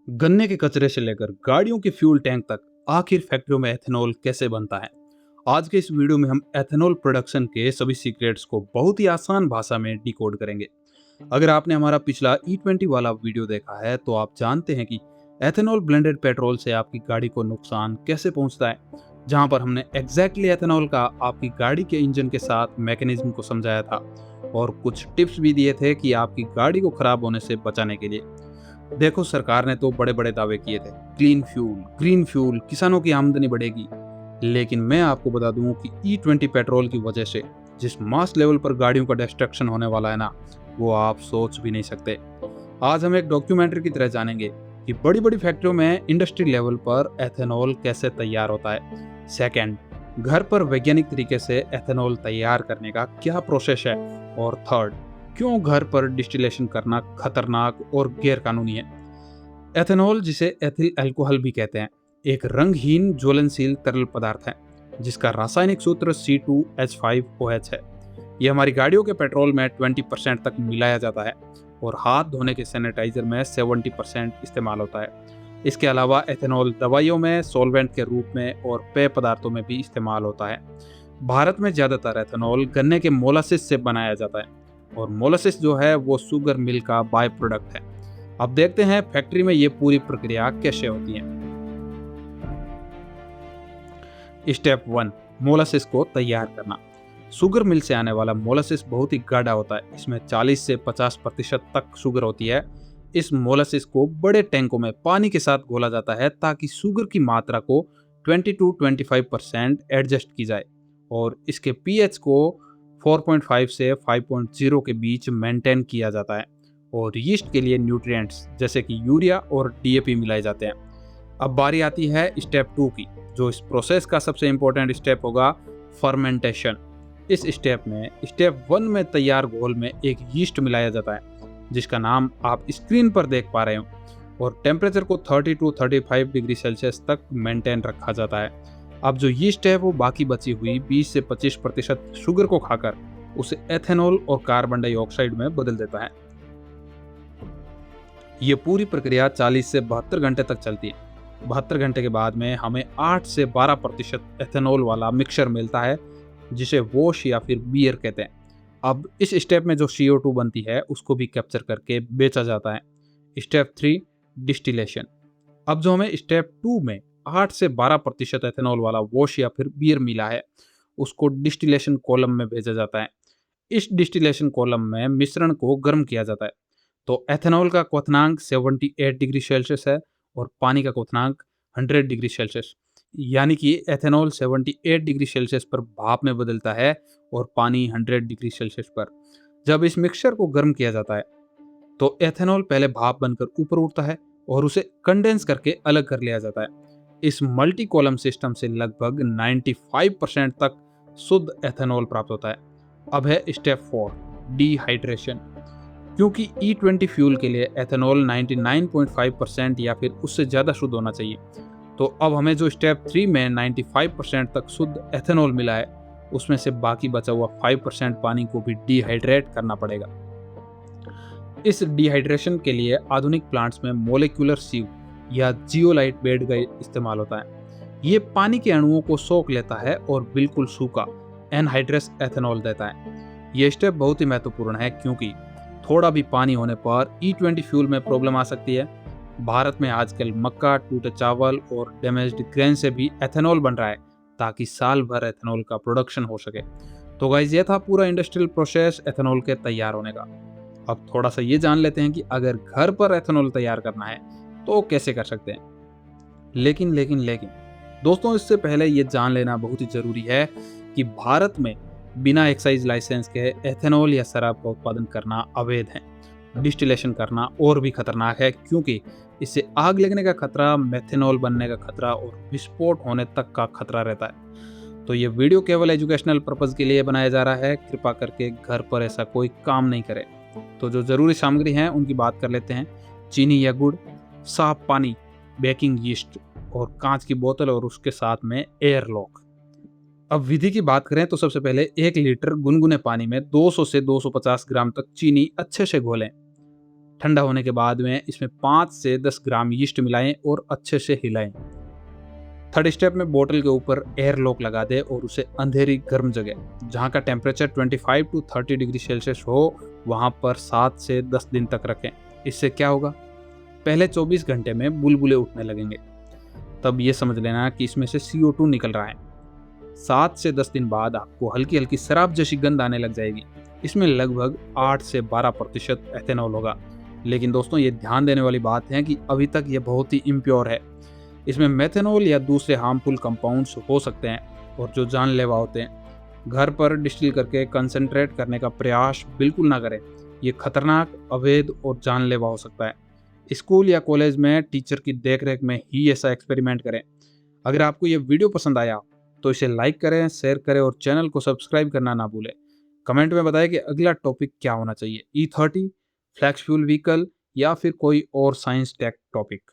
गन्ने के कचरे से लेकर गाड़ियों के फ्यूल टैंक तक आखिर फैक्ट्रियों में एथेनॉल कैसे बनता है। आज के इस वीडियो में हम एथेनॉल प्रोडक्शन के सभी सीक्रेट्स को बहुत ही आसान भाषा में डिकोड करेंगे। अगर आपने हमारा पिछला E20 वाला वीडियो देखा है तो आप जानते हैं कि एथेनॉल ब्लेंडेड पेट्रोल से आपकी गाड़ी को नुकसान कैसे पहुंचता है, जहां पर हमने एग्जैक्टली एथेनॉल का आपकी गाड़ी के इंजन के साथ मैकेनिज्म को समझाया था और कुछ टिप्स भी दिए थे कि आपकी गाड़ी को खराब होने से बचाने के लिए। देखो, सरकार ने तो बड़े बड़े दावे किए थे, क्लीन फ्यूल, ग्रीन फ्यूल, किसानों की आमदनी बढ़ेगी। लेकिन मैं आपको बता दूं कि E20 पेट्रोल की वजह से जिस मास लेवल पर गाड़ियों का डिस्ट्रक्शन होने वाला है ना, वो आप सोच भी नहीं सकते। आज हम एक डॉक्यूमेंट्री की तरह जानेंगे कि बड़ी बड़ी फैक्ट्रियों में इंडस्ट्री लेवल पर एथेनॉल कैसे तैयार होता है। सेकंड, घर पर वैज्ञानिक तरीके से एथेनॉल तैयार करने का क्या प्रोसेस है। और थर्ड, क्यों घर पर डिस्टिलेशन करना खतरनाक और गैर कानूनी है। एथेनॉल, जिसे एथिल अल्कोहल भी कहते हैं, एक रंगहीन ज्वलनशील तरल पदार्थ है जिसका रासायनिक सूत्र C2H5OH है। यह हमारी गाड़ियों के पेट्रोल में 20% तक मिलाया जाता है और हाथ धोने के सैनिटाइजर में 70% इस्तेमाल होता है। इसके अलावा एथेनॉल दवाइयों में सॉल्वेंट के रूप में और पेय पदार्थों में भी इस्तेमाल होता है। भारत में ज़्यादातर एथेनॉल गन्ने के मोलासिस से बनाया जाता है और मोलासिस जो है वो शुगर मिल का बाय प्रोडक्ट है। अब देखते हैं फैक्ट्री में ये पूरी प्रक्रिया कैसे होती है। स्टेप 1, मोलासिस को तैयार करना। शुगर मिल से आने वाला मोलासिस बहुत ही गाढ़ा होता है। इसमें 40 से 50% तक शुगर होती है। इस मोलासिस को बड़े टैंकों में पानी के साथ घोला जाता है ताकि शुगर की मात्रा को 20 to 25% एडजस्ट की जाए और इसके पीएच को 4.5 से 5.0 के बीच मेंटेन किया जाता है। और यीस्ट के लिए न्यूट्रिएंट्स जैसे कि यूरिया और डीएपी मिलाए जाते हैं। अब बारी आती है स्टेप 2 की, जो इस प्रोसेस का सबसे इंपॉर्टेंट स्टेप होगा, फर्मेंटेशन। इस स्टेप में स्टेप 1 में तैयार घोल में एक यीस्ट मिलाया जाता है जिसका नाम आप स्क्रीन पर देख पा रहे हो और टेम्परेचर को 30 to 35 डिग्री सेल्सियस तक मेंटेन रखा जाता है। अब जो यीस्ट है वो बाकी बची हुई 20 से 25% शुगर को खाकर उसे एथेनॉल और कार्बन डाइऑक्साइड में बदल देता है। ये पूरी प्रक्रिया 40 से 72 घंटे तक चलती है। 72 घंटे के बाद में हमें 8 से 12% एथेनॉल वाला मिक्सचर मिलता है जिसे वॉश या फिर बियर कहते हैं। अब इस स्टेप में जो CO2 बनती है उसको भी कैप्चर करके बेचा जाता है। Step 3, distillation. अब जो हमें स्टेप 2 में 8 से 12% एथेनॉल वाला वॉश या फिर बियर मिला है उसको डिस्टिलेशन कॉलम में भेजा जाता है। इस डिस्टिलेशन कॉलम में मिश्रण को गर्म किया जाता है। तो एथेनॉल का क्वथनांक 78 डिग्री सेल्सियस है और पानी का क्वथनांक 100 डिग्री सेल्सियस। यानी कि एथेनॉल 78 डिग्री सेल्सियस पर भाप में बदलता है और पानी 100 डिग्री सेल्सियस पर। जब इस मिक्सचर को गर्म किया जाता है तो एथेनॉल पहले भाप बनकर ऊपर उठता है और उसे कंडेंस करके अलग कर लिया जाता है। इस मल्टी कॉलम सिस्टम से लगभग 95% तक शुद्ध एथेनॉल प्राप्त होता है। अब है स्टेप 4, डिहाइड्रेशन। क्योंकि E20 फ्यूल के लिए एथेनॉल 99.5% या फिर उससे ज़्यादा शुद्ध होना चाहिए, तो अब हमें जो स्टेप 3 में 95% तक शुद्ध एथेनॉल मिला है उसमें से बाकी बचा हुआ 5% पानी को भी डिहाइड्रेट करना पड़ेगा। इस डिहाइड्रेशन के लिए आधुनिक प्लांट्स में मोलिकुलर सीव या जियोलाइट बेड का इस्तेमाल होता है। ये पानी के अणुओं को सोख लेता है और बिल्कुल सूखा एनहाइड्रस एथेनॉल देता है। ये स्टेप बहुत ही महत्वपूर्ण है क्योंकि थोड़ा भी पानी होने पर E20 फ्यूल में प्रॉब्लम आ सकती है। भारत में आजकल मक्का, टूटे चावल और डैमेज्ड ग्रेन से भी एथेनॉल बन रहा है ताकि साल भर एथेनॉल का प्रोडक्शन हो सके। तो गाइज, ये था पूरा इंडस्ट्रियल प्रोसेस एथेनॉल के तैयार होने का। अब थोड़ा सा ये जान लेते हैं कि अगर घर पर एथेनॉल तैयार करना है तो कैसे कर सकते हैं। लेकिन दोस्तों, इससे पहले ये जान लेना बहुत ही जरूरी है कि भारत में बिना एक्साइज लाइसेंस के एथेनॉल या शराब का उत्पादन करना अवैध है। डिस्टिलेशन करना और भी खतरनाक है क्योंकि इससे आग लगने का खतरा, मेथेनॉल बनने का खतरा और विस्फोट होने तक का खतरा रहता है। तो ये वीडियो केवल एजुकेशनल पर्पज के लिए बनाया जा रहा है। कृपा करके घर पर ऐसा कोई काम नहीं करें। तो जो जरूरी सामग्री हैं उनकी बात कर लेते हैं। चीनी या गुड़, साफ पानी, बेकिंग यीस्ट और कांच की बोतल और उसके साथ में एयर लॉक। अब विधि की बात करें तो सबसे पहले 1 लीटर गुनगुने पानी में 200 से 250 ग्राम तक चीनी अच्छे से घोलें। ठंडा होने के बाद में इसमें 5 से 10 ग्राम यीस्ट मिलाएं और अच्छे से हिलाएं। थर्ड स्टेप में बोतल के ऊपर एयर लॉक लगा दें और उसे अंधेरी गर्म जगह जहाँ का टेम्परेचर 25 टू 30 डिग्री सेल्सियस हो वहाँ पर 7 से 10 दिन तक रखें। इससे क्या होगा, पहले 24 घंटे में बुलबुले उठने लगेंगे, तब ये समझ लेना कि इसमें से CO2 निकल रहा है। 7 से 10 दिन बाद आपको हल्की हल्की शराब जैसी गंध आने लग जाएगी। इसमें लगभग 8 से 12% एथेनॉल होगा। लेकिन दोस्तों ये ध्यान देने वाली बात है कि अभी तक ये बहुत ही इम्प्योर है। इसमें मेथेनॉल या दूसरे हार्मफुल कंपाउंड्स हो सकते हैं और जो जानलेवा होते हैं। घर पर डिस्टिल करके कंसंट्रेट करने का प्रयास बिल्कुल ना करें, ये खतरनाक, अवैध और जानलेवा हो सकता है। स्कूल या कॉलेज में टीचर की देखरेख में ही ऐसा एक्सपेरिमेंट करें। अगर आपको ये वीडियो पसंद आया तो इसे लाइक करें, शेयर करें और चैनल को सब्सक्राइब करना ना भूलें। कमेंट में बताएं कि अगला टॉपिक क्या होना चाहिए, E30, फ्लैक्स फ्यूल व्हीकल या फिर कोई और साइंस टेक टॉपिक।